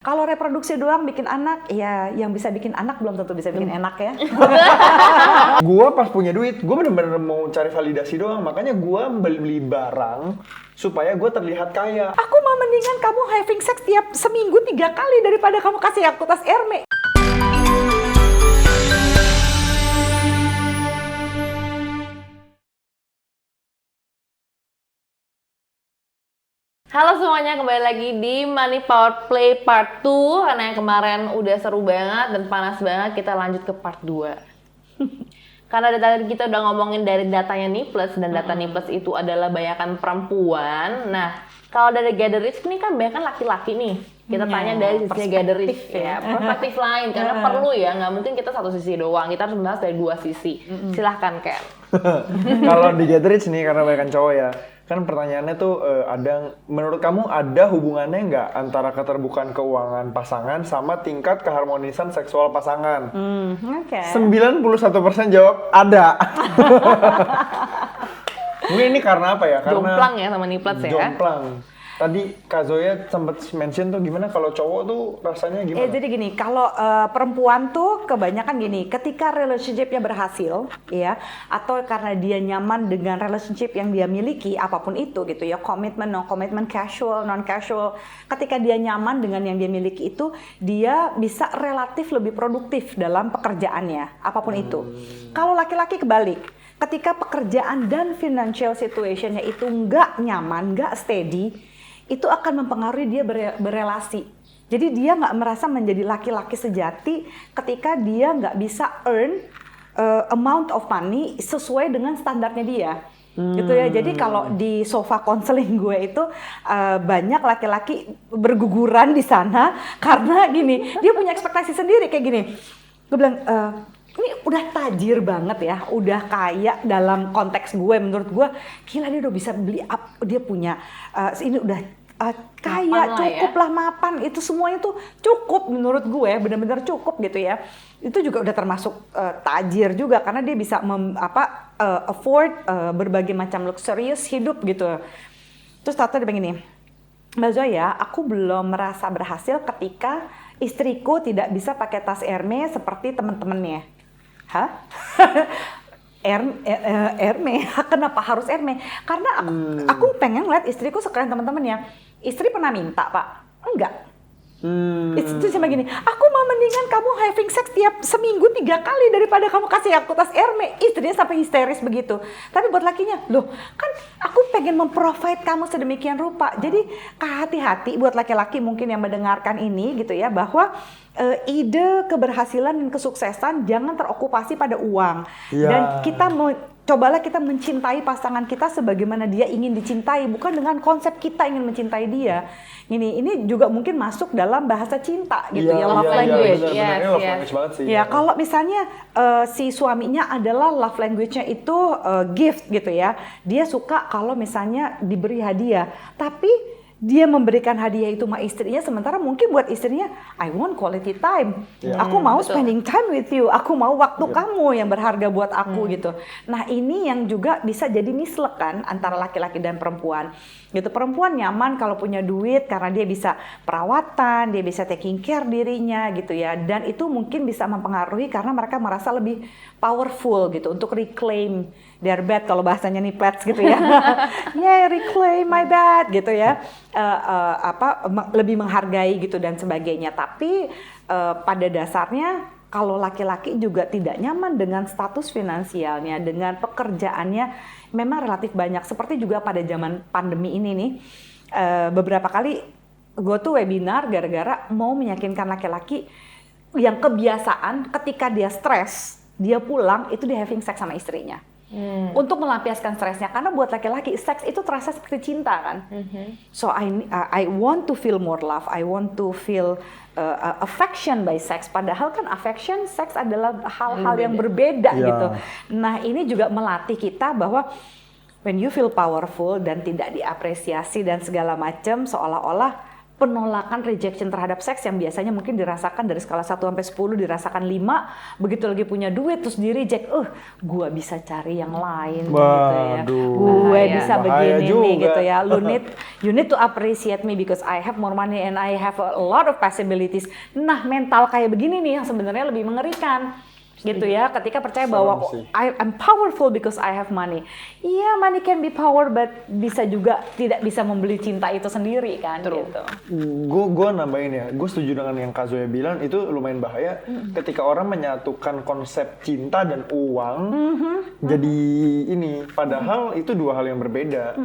Kalau reproduksi doang bikin anak, ya yang bisa bikin anak belum tentu bisa bikin enak ya. Gua pas punya duit, gua bener-bener mau cari validasi doang. Makanya gua beli barang supaya gua terlihat kaya. Aku mah mendingan kamu having sex tiap seminggu 3 kali daripada kamu kasih aku tas Hermes. Halo semuanya, kembali lagi di Money Power Play Part 2. Karena yang kemarin udah seru banget dan panas banget, kita lanjut ke Part 2. Karena tadi kita udah ngomongin dari datanya Niplus, dan data Niplus itu adalah banyakan perempuan. Nah, kalau dari Gather Rich ini kan banyakan laki-laki nih. Kita tanya dari sisi Gather Rich ya, perspektif lain. Karena perlu ya, nggak mungkin kita satu sisi doang. Kita harus membahas dari dua sisi. Silahkan Ken. Kalau di Gather Rich nih, karena banyak cowok ya, kan pertanyaannya tuh menurut kamu ada hubungannya nggak antara keterbukaan keuangan pasangan sama tingkat keharmonisan seksual pasangan? 91% jawab ada. Mungkin ini karena apa ya? Karena Jomplang ya sama Niplus ya? Jomplang. Tadi Kak Zoya sempat mention tuh gimana kalau cowok tuh rasanya gimana? Jadi gini, kalau perempuan tuh kebanyakan gini, ketika relationship-nya berhasil, ya, atau karena dia nyaman dengan relationship yang dia miliki, apapun itu gitu ya, komitmen, no komitmen, casual, non casual, ketika dia nyaman dengan yang dia miliki itu, dia bisa relatif lebih produktif dalam pekerjaannya, apapun itu. Kalau laki-laki kebalik. Ketika pekerjaan dan financial situation-nya itu nggak nyaman, nggak steady, itu akan mempengaruhi dia berelasi. Jadi dia nggak merasa menjadi laki-laki sejati ketika dia nggak bisa earn amount of money sesuai dengan standarnya dia. Gitu ya. Jadi kalau di sofa konseling gue itu banyak laki-laki berguguran di sana karena gini, dia punya ekspektasi sendiri kayak gini. Gue bilang, ini udah tajir banget ya, udah kaya dalam konteks gue, menurut gue gila dia udah bisa beli up, dia punya ini udah kaya, cukup lah, mapan, itu semuanya tuh cukup menurut gue, benar-benar cukup gitu ya. Itu juga udah termasuk tajir juga karena dia bisa afford berbagai macam luxurious hidup gitu. Terus Tata dia bilang gini, Mbak Zoya, aku belum merasa berhasil ketika istriku tidak bisa pakai tas Hermes seperti teman-temannya. Hah? Hermes? Kenapa harus Hermes? Karena aku pengen lihat istriku sekeren teman-temannya. Istri pernah minta, Pak? Enggak. Itu cuma gini, aku mau mendingan kamu having sex tiap seminggu 3 kali daripada kamu kasih aku tas Hermes. Istrinya sampai histeris begitu. Tapi buat lakinya, loh kan aku pengen memprovide kamu sedemikian rupa. Jadi hati-hati buat laki-laki mungkin yang mendengarkan ini gitu ya, bahwa ide keberhasilan dan kesuksesan jangan terokupasi pada uang. Dan kita cobalah kita mencintai pasangan kita sebagaimana dia ingin dicintai, bukan dengan konsep kita ingin mencintai dia. Ini juga mungkin masuk dalam bahasa cinta gitu ya, love language. Love language banget sih. Ya, kalau misalnya si suaminya adalah love language-nya itu gift gitu ya. Dia suka kalau misalnya diberi hadiah, tapi dia memberikan hadiah itu sama istrinya, sementara mungkin buat istrinya, I want quality time. Aku mau spending time with you. Aku mau waktu kamu yang berharga buat aku gitu. Nah ini yang juga bisa jadi mislek kan antara laki-laki dan perempuan. Gitu, perempuan nyaman kalau punya duit karena dia bisa perawatan, dia bisa taking care dirinya gitu ya. Dan itu mungkin bisa mempengaruhi karena mereka merasa lebih powerful gitu untuk reclaim their bed, kalau bahasanya nih pets gitu ya. Reclaim my bed gitu ya. Lebih menghargai gitu dan sebagainya. Tapi pada dasarnya kalau laki-laki juga tidak nyaman dengan status finansialnya, dengan pekerjaannya, memang relatif banyak. Seperti juga pada zaman pandemi ini nih, beberapa kali gue tuh webinar gara-gara mau meyakinkan laki-laki yang kebiasaan ketika dia stres, dia pulang itu dia having sex sama istrinya. Untuk melampiaskan stresnya, karena buat laki-laki seks itu terasa seperti cinta kan. So I want to feel more love, I want to feel affection by sex. Padahal kan affection, seks adalah hal-hal yang berbeda gitu. Nah ini juga melatih kita bahwa when you feel powerful dan tidak diapresiasi dan segala macam, seolah-olah penolakan rejection terhadap seks yang biasanya mungkin dirasakan dari skala 1 sampai 10 dirasakan 5, begitu lagi punya duit terus di reject, gua bisa cari yang lain gitu ya. Gue Bahaya. bisa Bahaya begini juga. nih gitu ya. You need to appreciate me because I have more money and I have a lot of possibilities. Nah, mental kayak begini nih yang sebenarnya lebih mengerikan. Gitu ya, ketika percaya bahwa sih. I'm powerful because I have money. Iya, money can be power, but bisa juga tidak bisa membeli cinta itu sendiri kan, gitu. Gue nambahin ya, gue setuju dengan yang Kak Zoya bilang, itu lumayan bahaya ketika orang menyatukan konsep cinta dan uang jadi ini, padahal itu dua hal yang berbeda.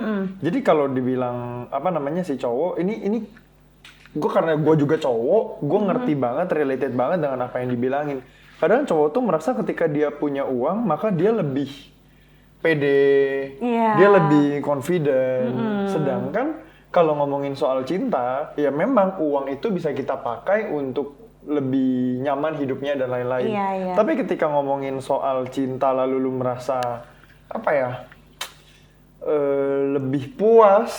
Jadi kalau dibilang apa namanya si cowok, ini gue karena gue juga cowok, gue ngerti banget, related banget dengan apa yang dibilangin. Kadang cowok tuh merasa ketika dia punya uang, maka dia lebih pede, dia lebih confident. Sedangkan kalau ngomongin soal cinta, ya memang uang itu bisa kita pakai untuk lebih nyaman hidupnya dan lain-lain. Tapi ketika ngomongin soal cinta lalu lu merasa apa ya, lebih puas,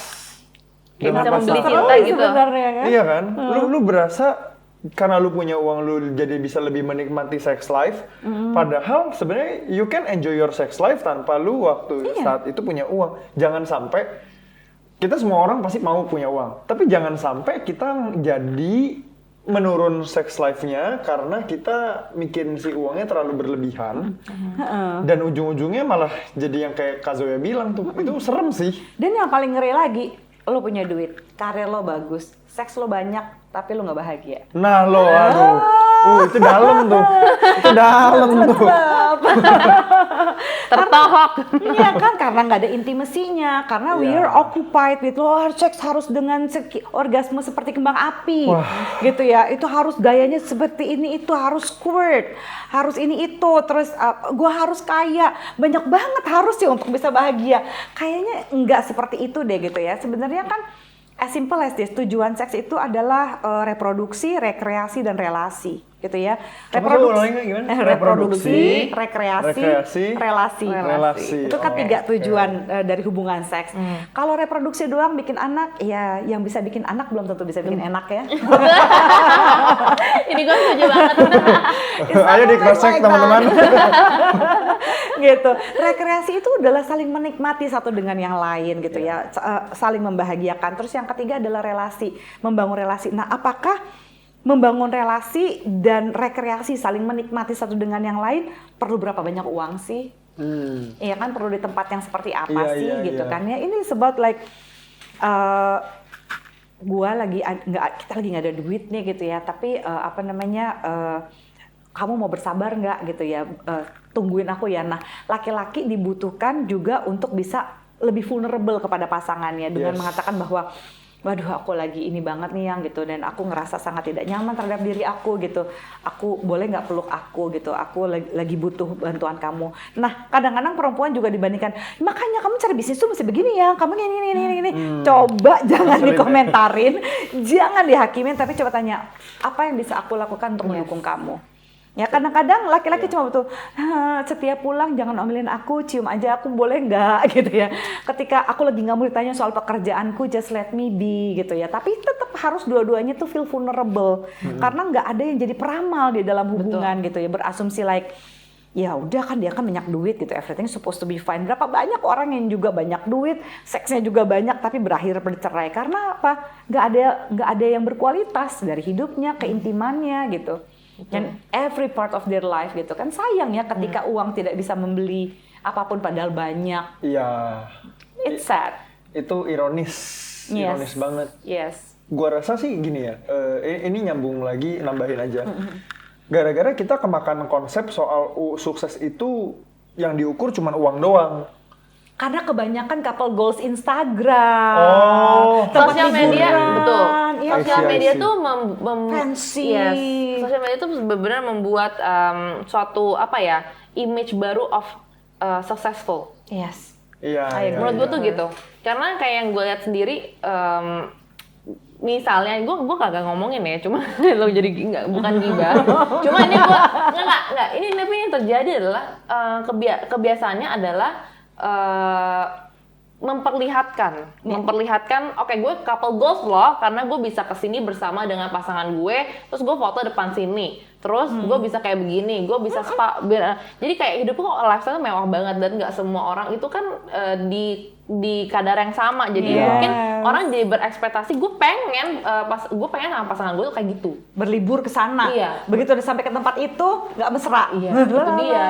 Kayak bisa dengan membeli pasangan. cinta gitu. Sebenarnya kan. Iya kan? Lu berasa karena lu punya uang lu jadi bisa lebih menikmati sex life. Padahal sebenarnya you can enjoy your sex life tanpa lu waktu saat itu punya uang. Jangan sampai kita semua orang pasti mau punya uang, tapi jangan sampai kita jadi menurun sex life-nya karena kita mikirin si uangnya terlalu berlebihan. Dan ujung-ujungnya malah jadi yang kayak Kak Zoya bilang tuh, itu serem sih. Dan yang paling ngeri lagi, lo punya duit, karir lo bagus, seks lo banyak, tapi lo nggak bahagia. Nah lo, aduh, itu dalam tuh, itu dalam tuh. Tertohok. Iya kan, karena nggak ada intimasinya, karena we are occupied with seks harus dengan orgasme seperti kembang api, gitu ya. Itu harus gayanya seperti ini, itu harus squirt, harus ini itu, terus gue harus kaya, banyak banget harus sih untuk bisa bahagia. Kayaknya nggak seperti itu deh gitu ya. Sebenarnya kan as simple as this, tujuan seks itu adalah reproduksi, rekreasi, dan relasi, gitu ya. Reproduksi, rekreasi, relasi. Itu kan 3 tujuan dari hubungan seks. Kalau reproduksi doang bikin anak, ya yang bisa bikin anak belum tentu bisa bikin enak ya. Ini gue setuju banget. Ayo di cross check teman-teman. Gitu. Rekreasi itu adalah saling menikmati satu dengan yang lain gitu ya, saling membahagiakan. Terus yang ketiga adalah relasi, membangun relasi. Nah, apakah membangun relasi dan rekreasi saling menikmati satu dengan yang lain perlu berapa banyak uang sih? Iya kan, perlu di tempat yang seperti apa sih gitu kan ya. Ini about like kita lagi nggak ada duit nih gitu ya, tapi kamu mau bersabar nggak gitu ya, tungguin aku ya. Nah, laki-laki dibutuhkan juga untuk bisa lebih vulnerable kepada pasangannya dengan mengatakan bahwa waduh aku lagi ini banget nih yang gitu, dan aku ngerasa sangat tidak nyaman terhadap diri aku gitu, aku boleh nggak peluk aku gitu, aku lagi butuh bantuan kamu. Nah, kadang-kadang perempuan juga dibandingkan, makanya kamu cari bisnis tuh mesti begini ya, kamu ini. Coba jangan dikomentarin, jangan dihakimin, tapi coba tanya apa yang bisa aku lakukan untuk mendukung kamu. Ya, kadang-kadang laki-laki cuma butuh setiap pulang jangan omelin aku, cium aja aku boleh nggak gitu ya. Ketika aku lagi nggak mau ditanya soal pekerjaanku, just let me be gitu ya. Tapi tetap harus dua-duanya tuh feel vulnerable, karena nggak ada yang jadi peramal di dalam hubungan gitu ya. Berasumsi like ya udah kan dia kan banyak duit gitu, everything supposed to be fine. Berapa banyak orang yang juga banyak duit, seksnya juga banyak, tapi berakhir bercerai karena apa? Nggak ada yang berkualitas dari hidupnya, keintimannya gitu. Dan every part of their life gitu kan. Sayang ya ketika uang tidak bisa membeli apapun padahal banyak. Iya. It's sad. Itu ironis banget. Yes. Gua rasa sih gini ya, ini nyambung lagi, nambahin aja. Gara-gara kita kemakan konsep soal sukses itu yang diukur cuma uang doang. Karena kebanyakan couple goals Instagram, Sosial media, betul. Ya, Sosial media tuh fancy. Sosial media tuh benar-benar membuat suatu image baru of successful. Yes. Iya. Menurut gue tuh gitu. Karena kayak yang gue lihat sendiri, misalnya gue kagak ngomongin ya, cuma lo jadi bukan gibah. Cuma ini gue nggak. Ini tapi yang terjadi adalah kebiasaannya adalah memperlihatkan oke, gue couple goals loh karena gue bisa kesini bersama dengan pasangan gue, terus gue foto depan sini, terus gue bisa kayak begini, gue bisa spa, jadi kayak hidup kok lifestyle mewah banget dan nggak semua orang itu kan di kadar yang sama, jadi mungkin orang jadi berekspektasi gue pengen sama pasangan gue tuh kayak gitu, berlibur ke sana. Iya. Begitu udah sampai ke tempat itu nggak mesra. Iya, itu dia.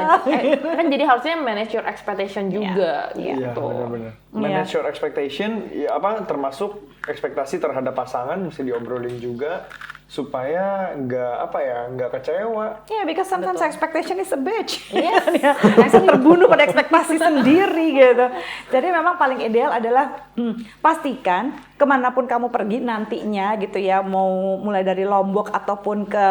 Kan jadi harusnya manage your expectation juga Iya, gitu. benar-benar. Manage your expectation, ya apa termasuk ekspektasi terhadap pasangan mesti diobrolin juga supaya nggak kecewa. Yeah, because sometimes expectation is a bitch. Yes. Bisa terbunuh pada ekspektasi sendiri gitu. Jadi memang paling ideal adalah pastikan kemanapun kamu pergi nantinya gitu ya, mau mulai dari Lombok ataupun ke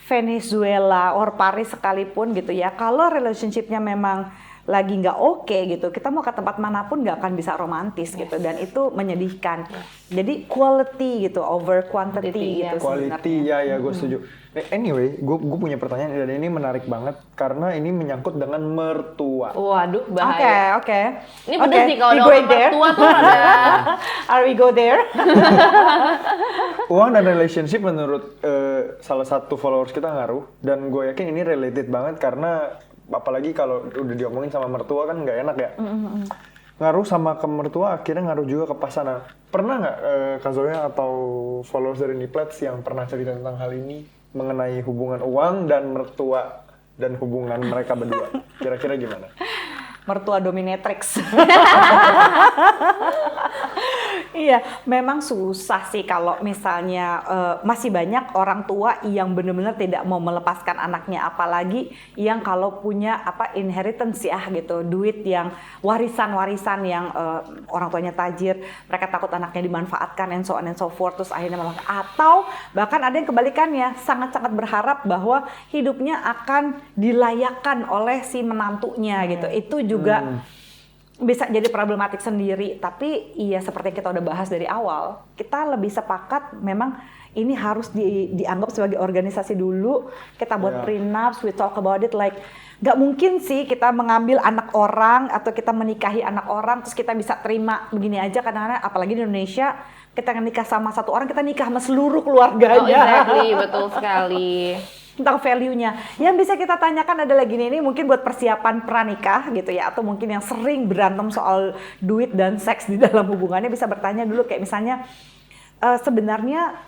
Venezuela or Paris sekalipun gitu ya, kalau relationship-nya memang lagi nggak oke gitu, kita mau ke tempat manapun nggak akan bisa romantis gitu, dan itu menyedihkan. Jadi quality gitu over quantity gitu Quality sebenarnya. ya gue setuju. Anyway, gue punya pertanyaan dan ini menarik banget karena ini menyangkut dengan mertua. Waduh, bahaya. Oke. Ini pedes nih kalau We going udah there? mertua tuh ada. Are we go there? Uang dan relationship menurut salah satu followers kita ngaruh, dan gue yakin ini related banget karena apalagi kalau udah diomongin sama mertua kan nggak enak ya. Ngaruh sama ke mertua akhirnya ngaruh juga ke pasangan. Pernah nggak Kak Zoya atau followers dari Niplets yang pernah cerita tentang hal ini mengenai hubungan uang dan mertua dan hubungan mereka berdua? Kira-kira gimana? Mertua dominatrix. Iya, memang susah sih kalau misalnya masih banyak orang tua yang benar-benar tidak mau melepaskan anaknya, apalagi yang kalau punya inheritance ya gitu, duit yang warisan-warisan yang orang tuanya tajir, mereka takut anaknya dimanfaatkan and so on and so forth, terus akhirnya malah, atau bahkan ada yang kebalikannya, sangat-sangat berharap bahwa hidupnya akan dilayakkan oleh si menantunya gitu. Itu juga bisa jadi problematik sendiri, tapi iya seperti yang kita udah bahas dari awal, kita lebih sepakat memang ini harus dianggap sebagai organisasi dulu, kita buat prenups, we talk about it, like gak mungkin sih kita mengambil anak orang atau kita menikahi anak orang terus kita bisa terima begini aja. Kadang-kadang apalagi di Indonesia, kita nikah sama satu orang, kita nikah sama seluruh keluarganya. Oh, exactly, betul sekali. Tentang value-nya. Yang bisa kita tanyakan adalah gini, ini mungkin buat persiapan pranikah gitu ya, atau mungkin yang sering berantem soal duit dan seks di dalam hubungannya, bisa bertanya dulu kayak misalnya sebenarnya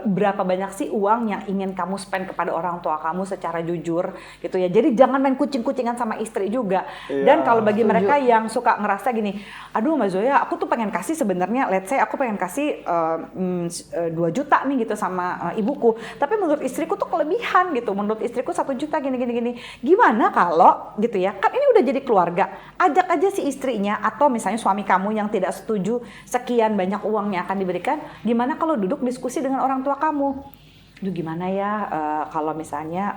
berapa banyak sih uang yang ingin kamu spend kepada orang tua kamu secara jujur gitu ya. Jadi jangan main kucing-kucingan sama istri juga. Dan kalau bagi mereka yang suka ngerasa gini, aduh Mbak Zoya, aku tuh pengen kasih sebenarnya, let's say aku pengen kasih 2 juta nih gitu sama ibuku, tapi menurut istriku tuh kelebihan gitu, menurut istriku 1 juta gini. Gimana kalau gitu ya, kan ini udah jadi keluarga, ajak aja si istrinya atau misalnya suami kamu yang tidak setuju sekian banyak uang yang akan diberikan, gimana kalau duduk diskusi dengan orang tua kamu. Duh gimana ya kalau misalnya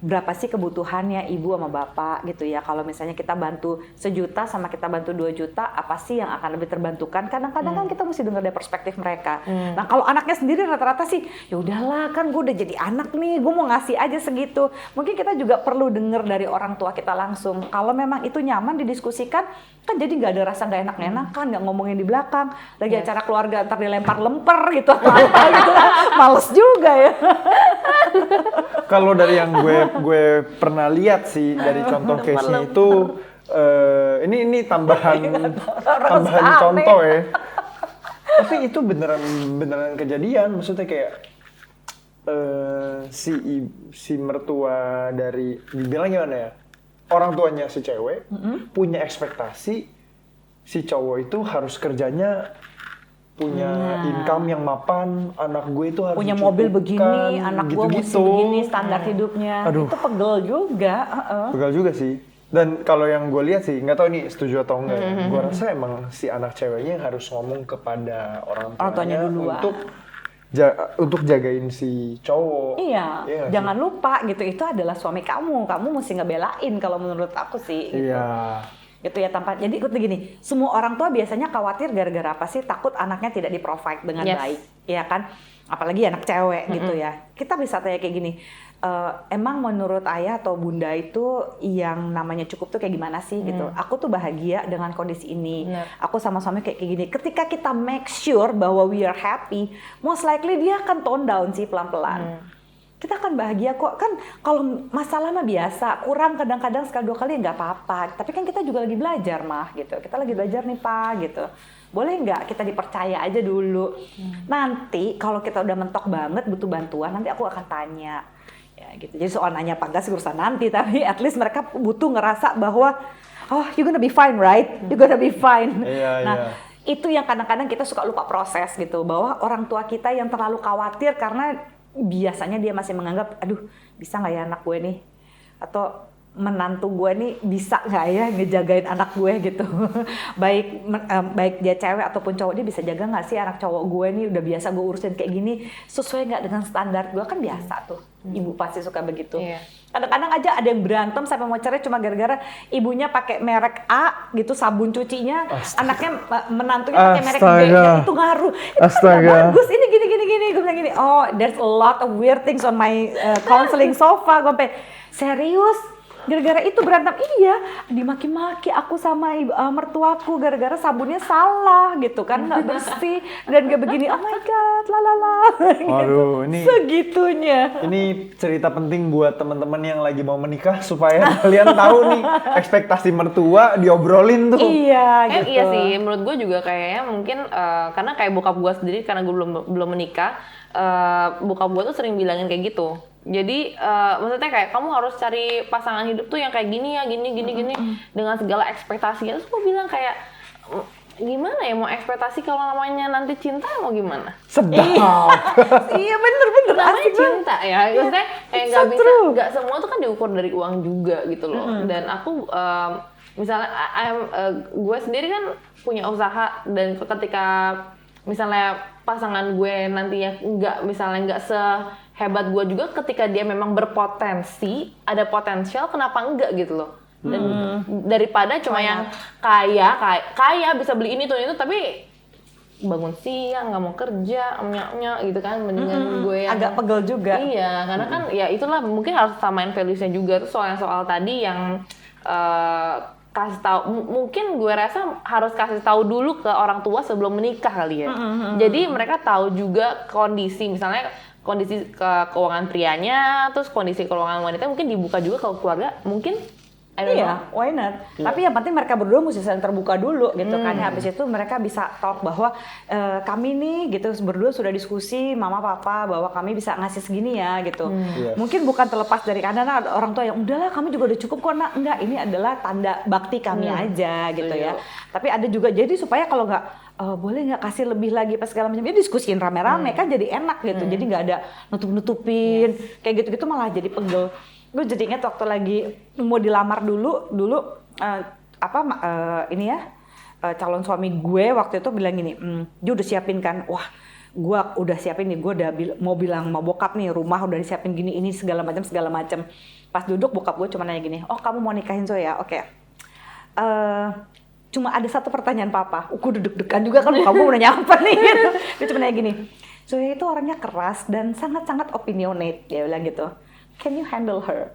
berapa sih kebutuhannya ibu sama bapak gitu ya, kalau misalnya kita bantu 1 juta sama kita bantu 2 juta, apa sih yang akan lebih terbantukan? Kadang-kadang kan kita mesti dengar dari perspektif mereka. Nah kalau anaknya sendiri rata-rata sih ya udahlah, kan gue udah jadi anak nih, gue mau ngasih aja segitu. Mungkin kita juga perlu dengar dari orang tua kita langsung. Kalau memang itu nyaman didiskusikan, kan jadi nggak ada rasa nggak enak-enakan, nggak ngomongin di belakang lagi acara keluarga ntar dilempar lemper gitu atau apa gitu, males juga ya. Kalau dari yang gue pernah lihat sih dari contoh case-nya itu, ini tambahan contoh ya. Tapi itu beneran kejadian, maksudnya kayak si mertua dari, dibilang gimana ya, orang tuanya si cewek punya ekspektasi si cowok itu harus kerjanya punya income yang mapan, anak gue itu harus punya mobil begini, anak gue mesti begini standar hidupnya. Aduh. Itu pegel juga. Pegel juga sih. Dan kalau yang gue lihat sih, nggak tahu ini setuju atau enggak ya, gue rasa emang si anak ceweknya yang harus ngomong kepada orang tuanya duluan. untuk jagain si cowok. Iya, nggak jangan sih? lupa gitu, itu adalah suami kamu mesti ngebelain kalau menurut aku sih. Gitu. Iya. Gitu ya tanpa, jadi ikut begini, semua orang tua biasanya khawatir gara-gara apa sih? Takut anaknya tidak di-provide dengan baik, ya kan? apalagi anak cewek gitu ya. Kita bisa tanya kayak gini, emang menurut ayah atau bunda itu yang namanya cukup tuh kayak gimana sih gitu. Aku tuh bahagia dengan kondisi ini. Aku sama suami kayak gini. Ketika kita make sure bahwa we are happy, most likely dia akan tone down sih pelan-pelan. Kita akan bahagia kok. Kan kalau masalah mah biasa, kurang kadang-kadang sekali dua kali nggak apa-apa. Tapi kan kita juga lagi belajar mah gitu. Kita lagi belajar nih Pak gitu. Boleh nggak kita dipercaya aja dulu. Nanti kalau kita udah mentok banget butuh bantuan, nanti aku akan tanya. Ya gitu. Jadi soal nanya apa enggak sih urusan nanti, tapi at least mereka butuh ngerasa bahwa oh you gonna be fine right? You gonna be fine. Nah, itu yang kadang-kadang kita suka lupa proses gitu, bahwa orang tua kita yang terlalu khawatir karena biasanya dia masih menganggap aduh bisa nggak ya anak gue nih, atau menantu gue nih bisa nggak ya ngejagain anak gue gitu. baik dia cewek ataupun cowok, dia bisa jaga nggak sih anak cowok gue nih, udah biasa gue urusin kayak gini, sesuai nggak dengan standar gue. Kan biasa tuh, ibu pasti suka begitu. Kadang-kadang aja ada yang berantem sampai mau cerai cuma gara-gara ibunya pakai merek A gitu sabun cucinya, anaknya menantunya pakai merek B, dan itu ngaruh. Itu kan nggak bagus, ini gini, gue bilang gini, oh there's a lot of weird things on my counseling sofa. Gue sampai serius gara-gara itu berantem. Iya, dimaki-maki aku sama mertuaku gara-gara sabunnya salah gitu kan, nggak bersih dan gak begini. Oh my god, lalala. Aduh, ini segitunya. Ini cerita penting buat teman-teman yang lagi mau menikah supaya kalian tahu nih ekspektasi mertua diobrolin tuh. Iya, gitu. Iya sih, menurut gue juga kayaknya mungkin karena kayak bokap gue sendiri, karena gue belum menikah, bokap gue tuh sering bilangin kayak gitu. Jadi maksudnya kayak kamu harus cari pasangan hidup tuh yang kayak gini ya, gini dengan segala ekspektasinya. Terus gue bilang kayak gimana ya mau ekspektasi kalau namanya nanti cinta, mau gimana? Sedap. Iya bener Namanya cinta ya, maksudnya kayak nggak bisa, nggak semua tuh kan diukur dari uang juga gitu loh. Dan aku misalnya gue sendiri kan punya usaha, dan ketika misalnya pasangan gue nantinya nggak sehebat gue juga, ketika dia memang berpotensi, ada potensial, kenapa enggak gitu loh. Dan daripada cuma yang kaya bisa beli ini tuh itu, tapi bangun siang nggak mau kerja, gitu kan, mendingan gue yang agak pegel juga. Iya, karena kan ya itulah, mungkin harus samain values-nya juga. Terus soal tadi yang kasih tahu, mungkin gue rasa harus kasih tahu dulu ke orang tua sebelum menikah kali ya. Jadi mereka tahu juga kondisi, misalnya kondisi keuangan prianya, terus kondisi keuangan wanita mungkin dibuka juga ke keluarga, mungkin. Iya, why not? Tapi yang penting mereka berdua mesti saling terbuka dulu gitu kan. Habis itu mereka bisa talk bahwa kami nih gitu berdua sudah diskusi mama papa bahwa kami bisa ngasih segini ya gitu. Mungkin bukan terlepas dari kadang ada orang tua yang udahlah kami juga udah cukup kok nak. Enggak, ini adalah tanda bakti kami aja gitu ya. Tapi ada juga jadi supaya kalau nggak boleh nggak kasih lebih lagi pas segala macam, ya diskusiin rame-rame kan jadi enak gitu. Jadi nggak ada nutup-nutupin kayak gitu-gitu, malah jadi pegel. Gue jadi ingat waktu lagi mau dilamar dulu ini ya calon suami gue waktu itu bilang gini, dia udah siapin kan, wah gue udah siapin nih, gue udah mau bilang mau bokap nih, rumah udah disiapin gini ini segala macam. Pas duduk bokap gue cuma nanya gini, oh kamu mau nikahin Zoya, oke. Cuma ada satu pertanyaan papa, gue deg-degan juga kan, kamu mau nanya apa nih gitu. Dia cuma nanya gini, Zoya itu orangnya keras dan sangat-sangat opinionate, dia bilang gitu. Can you handle her?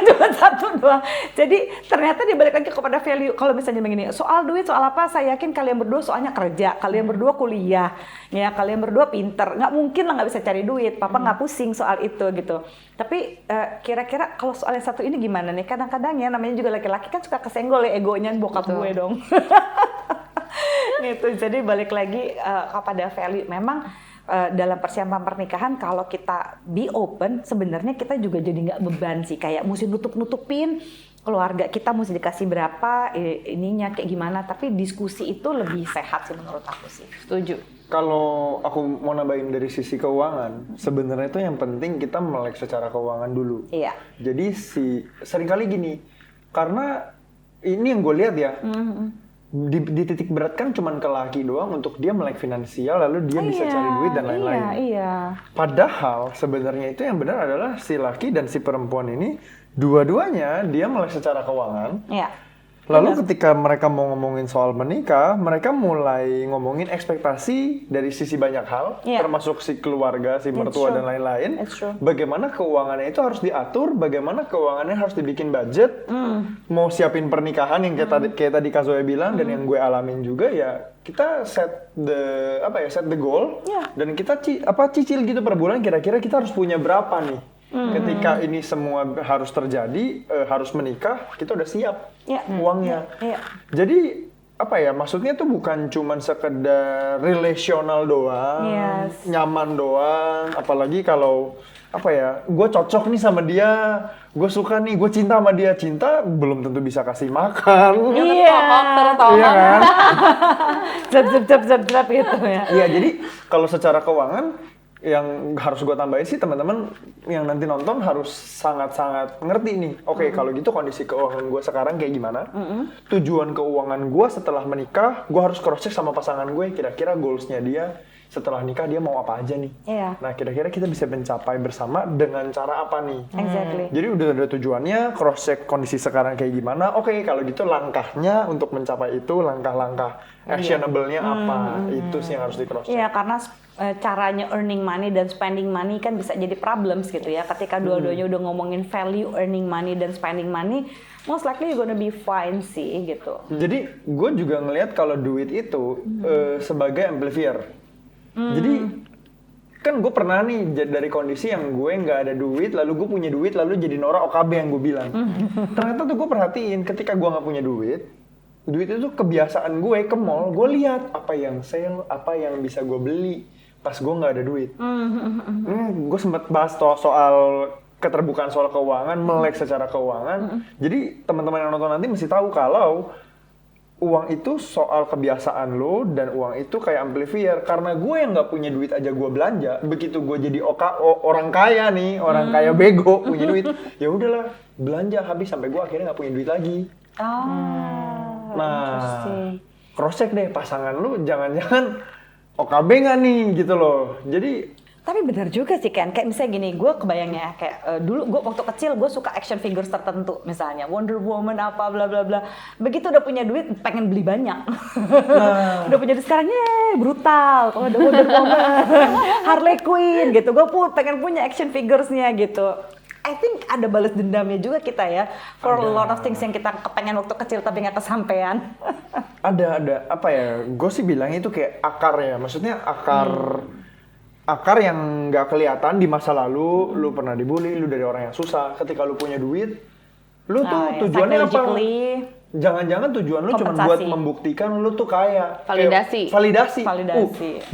Cuma satu doang. Jadi ternyata dia balik lagi kepada value. Kalau misalnya begini, soal duit, soal apa, saya yakin kalian berdua soalnya kerja, kalian berdua kuliah, ya kalian berdua pinter. Nggak mungkin lah nggak bisa cari duit. Papa nggak pusing soal itu gitu. Tapi kira-kira kalau soal yang satu ini gimana nih? Kadang-kadang ya namanya juga laki-laki kan suka kesenggol ya egonya bokap gue dong. Gitu. Jadi balik lagi kepada value. Memang dalam persiapan pernikahan kalau kita be open, sebenarnya kita juga jadi nggak beban sih, kayak mesti nutup-nutupin keluarga kita mesti dikasih berapa ininya kayak gimana, tapi diskusi itu lebih sehat sih menurut aku sih. Setuju. Kalau aku mau nambahin dari sisi keuangan, sebenarnya itu yang penting kita melek secara keuangan dulu. Iya. Jadi seringkali gini, karena ini yang gue lihat ya, di titik berat kan cuman ke laki doang untuk dia melek finansial, lalu dia bisa cari duit dan lain-lain. Iya. Padahal sebenarnya itu yang benar adalah si laki dan si perempuan ini dua-duanya dia melek secara keuangan. Iya. Lalu ketika mereka mau ngomongin soal menikah, mereka mulai ngomongin ekspektasi dari sisi banyak hal, Iya. termasuk si keluarga, si mertua true. dan lain-lain. It's true. Bagaimana keuangannya itu harus diatur, bagaimana keuangannya harus dibikin budget, mau siapin pernikahan yang kayak tadi Kak Zoya bilang dan yang gue alamin juga ya, kita set the goal Iya. dan kita cicil gitu per bulan kira-kira kita harus punya berapa nih. Ketika ini semua harus terjadi, harus menikah, kita udah siap Iya. uangnya. Iya. Jadi maksudnya tuh bukan cuman sekedar relational doang, Yes. nyaman doang, apalagi kalau gue cocok nih sama dia, gue suka nih, gue cinta sama dia, cinta belum tentu bisa kasih makan. Iya. Tertolong. Iya kan? Zap gitu ya. Iya, jadi kalau secara keuangan yang harus gue tambahin sih teman-teman yang nanti nonton harus sangat-sangat ngerti nih. Oke, kalau gitu kondisi keuangan gue sekarang kayak gimana? Tujuan keuangan gue setelah menikah, gue harus cross check sama pasangan gue. Kira-kira goalsnya dia setelah nikah dia mau apa aja nih? Iya. Nah, kira-kira kita bisa mencapai bersama dengan cara apa nih? Exactly. Jadi udah ada tujuannya, cross check kondisi sekarang kayak gimana. Oke, kalau gitu langkahnya untuk mencapai itu, langkah-langkah actionable-nya apa? Itu sih yang harus di cross check. Iya, karena caranya earning money dan spending money kan bisa jadi problems gitu ya. Ketika dua-duanya udah ngomongin value earning money dan spending money, most likely you're gonna be fine sih gitu. Jadi gue juga ngelihat kalau duit itu sebagai amplifier. Jadi kan gue pernah nih dari kondisi yang gue nggak ada duit, lalu gue punya duit, lalu jadi Nora OKB yang gue bilang. Ternyata tuh gue perhatiin ketika gue nggak punya duit itu kebiasaan gue ke mall, gue lihat apa yang sale, apa yang bisa gue beli pas gue nggak ada duit. Gue sempat bahas soal keterbukaan soal keuangan, melek secara keuangan. Jadi teman-teman yang nonton nanti mesti tahu kalau uang itu soal kebiasaan lo dan uang itu kayak amplifier. Karena gue yang nggak punya duit aja gue belanja, begitu gue jadi orang kaya nih, orang kaya bego punya duit, ya udahlah belanja habis sampai gue akhirnya nggak punya duit lagi. Nah, cross check deh pasangan lu, jangan-jangan OKB nggak nih gitu loh. Jadi Tapi benar juga sih Ken, kayak misalnya gini, gue kebayangnya kayak dulu gue waktu kecil gue suka action figures tertentu, misalnya Wonder Woman apa bla bla bla. Begitu udah punya duit pengen beli banyak. Udah punya duit sekarang brutal. Kalau ada Wonder Woman, Harley Quinn gitu, gue pengen punya action figuresnya gitu. I think ada balas dendamnya juga kita ya, for a lot of things yang kita kepengen waktu kecil tapi nggak kesampean. ada gue sih bilangnya itu kayak akar ya, maksudnya akar yang nggak kelihatan di masa lalu. Lu pernah dibully, lu dari orang yang susah, ketika lu punya duit, lu tuh tujuannya apa? Jangan-jangan tujuan lu cuma buat membuktikan lu tuh kaya. Validasi. Validasi.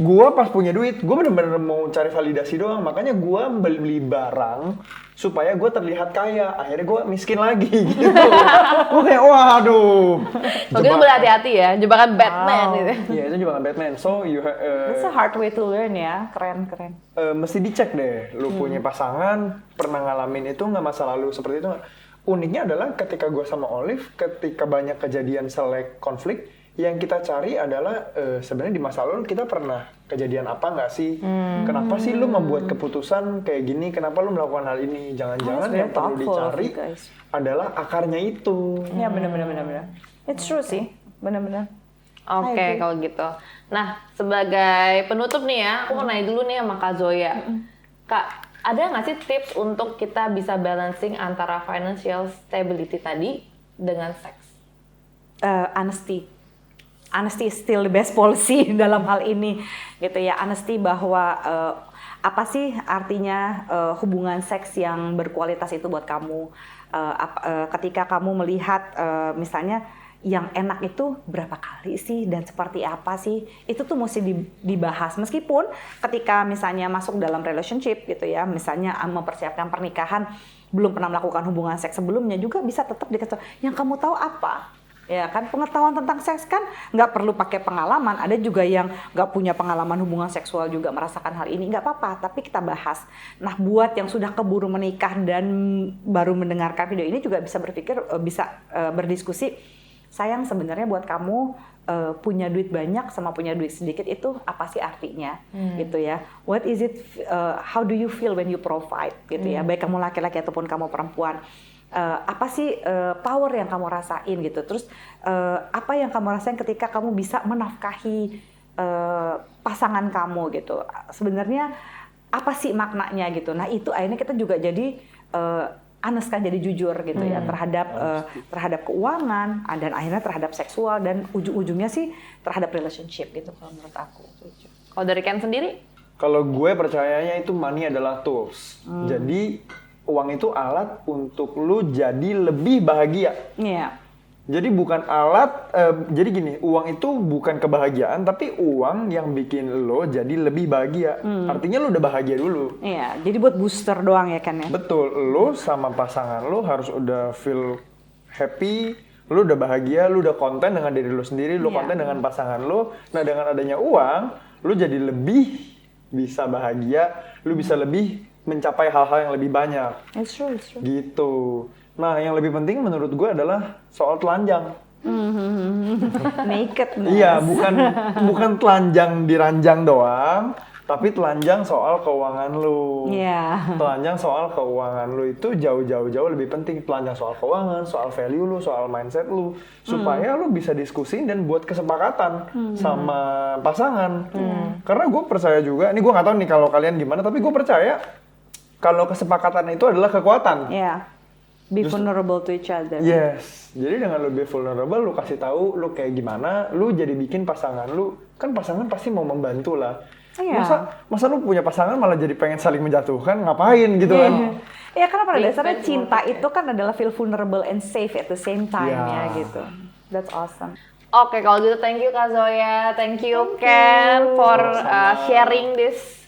Gua pas punya duit, gua bener-bener mau cari validasi doang. Makanya gua beli barang supaya gua terlihat kaya. Akhirnya gua miskin lagi gitu. Gua kayak waduh. Mungkin berhati-hati ya, jebakan Batman gitu. Iya, itu jebakan Batman. So it's a hard way to learn ya, keren. mesti dicek deh. Lu punya pasangan, pernah ngalamin itu nggak masa lalu seperti itu nggak? Uniknya adalah ketika gue sama Olive, ketika banyak kejadian konflik, yang kita cari adalah sebenarnya di masa lalu kita pernah kejadian apa nggak sih? Kenapa sih lu membuat keputusan kayak gini? Kenapa lu melakukan hal ini? Jangan-jangan yang perlu dicari adalah akarnya itu. Ya benar. It's true sih, benar. Oke, kalau gitu. Nah, sebagai penutup nih ya, aku mau nanya dulu nih sama Kak Zoya. Kak, ada nggak sih tips untuk kita bisa balancing antara financial stability tadi dengan seks? Honesty is still the best policy dalam hal ini, gitu ya. Honesty bahwa apa sih artinya hubungan seks yang berkualitas itu buat kamu? Ketika kamu melihat misalnya yang enak itu berapa kali sih dan seperti apa sih, itu tuh mesti dibahas. Meskipun ketika misalnya masuk dalam relationship gitu ya, misalnya mempersiapkan pernikahan, belum pernah melakukan hubungan seks sebelumnya, juga bisa tetap dikasih yang kamu tahu apa. Ya kan, pengetahuan tentang seks kan nggak perlu pakai pengalaman. Ada juga yang nggak punya pengalaman hubungan seksual juga merasakan hal ini, nggak apa-apa, tapi kita bahas. Nah, buat yang sudah keburu menikah dan baru mendengarkan video ini juga bisa berpikir, bisa berdiskusi. Sayang, sebenarnya buat kamu punya duit banyak sama punya duit sedikit itu apa sih artinya, gitu ya? What is it? How do you feel when you provide, gitu ya? Baik kamu laki-laki ataupun kamu perempuan. apa sih power yang kamu rasain gitu. Terus apa yang kamu rasain ketika kamu bisa menafkahi pasangan kamu gitu. Sebenarnya apa sih maknanya gitu. Nah itu akhirnya kita juga jadi honest kan, jadi jujur gitu ya terhadap keuangan dan akhirnya terhadap seksual dan ujung-ujungnya sih terhadap relationship gitu kalau menurut aku. Kalau dari Ken sendiri? Kalau gue percayanya itu money adalah tools. Jadi uang itu alat untuk lu jadi lebih bahagia. Iya. Jadi bukan alat, jadi gini, uang itu bukan kebahagiaan, tapi uang yang bikin lo jadi lebih bahagia. Artinya lo udah bahagia dulu. Iya, jadi buat booster doang ya kan ya? Betul, lo sama pasangan lo harus udah feel happy, lo udah bahagia, lo udah konten dengan diri lo sendiri, lo konten dengan pasangan lo. Nah dengan adanya uang, lo jadi lebih bisa bahagia, lo bisa lebih mencapai hal-hal yang lebih banyak. It's true, it's true. Gitu. Nah, yang lebih penting menurut gue adalah soal telanjang. Naked. Iya, bukan telanjang di ranjang doang, tapi telanjang soal keuangan lu. Iya. Telanjang soal keuangan lu itu jauh lebih penting. Telanjang soal keuangan, soal value lu, soal mindset lu, supaya lu bisa diskusin dan buat kesepakatan sama pasangan. Karena gue percaya juga, ini gue nggak tahu nih kalau kalian gimana, tapi gue percaya kalau kesepakatan itu adalah kekuatan. Iya. Be vulnerable to each other. Yes. Jadi dengan lu be vulnerable, lu kasih tahu lu kayak gimana, lu jadi bikin pasangan lu, kan pasangan pasti mau membantu lah. Iya. Masa lu punya pasangan malah jadi pengen saling menjatuhkan, ngapain gitu kan? Iya, karena pada dasarnya cinta itu kan adalah feel vulnerable and safe at the same time ya gitu. That's awesome. Oke, kalau gitu thank you Kak Zoya, thank you Ken for sharing this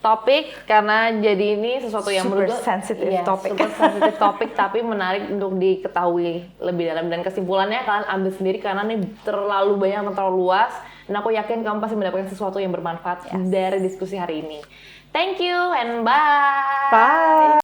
topik, karena jadi ini sesuatu yang Super menurut sensitive topic. super sensitive topik tapi menarik untuk diketahui lebih dalam, dan kesimpulannya kalian ambil sendiri karena ini terlalu banyak dan terlalu luas, dan aku yakin kamu pasti mendapatkan sesuatu yang bermanfaat dari diskusi hari ini. Thank you and bye. Bye.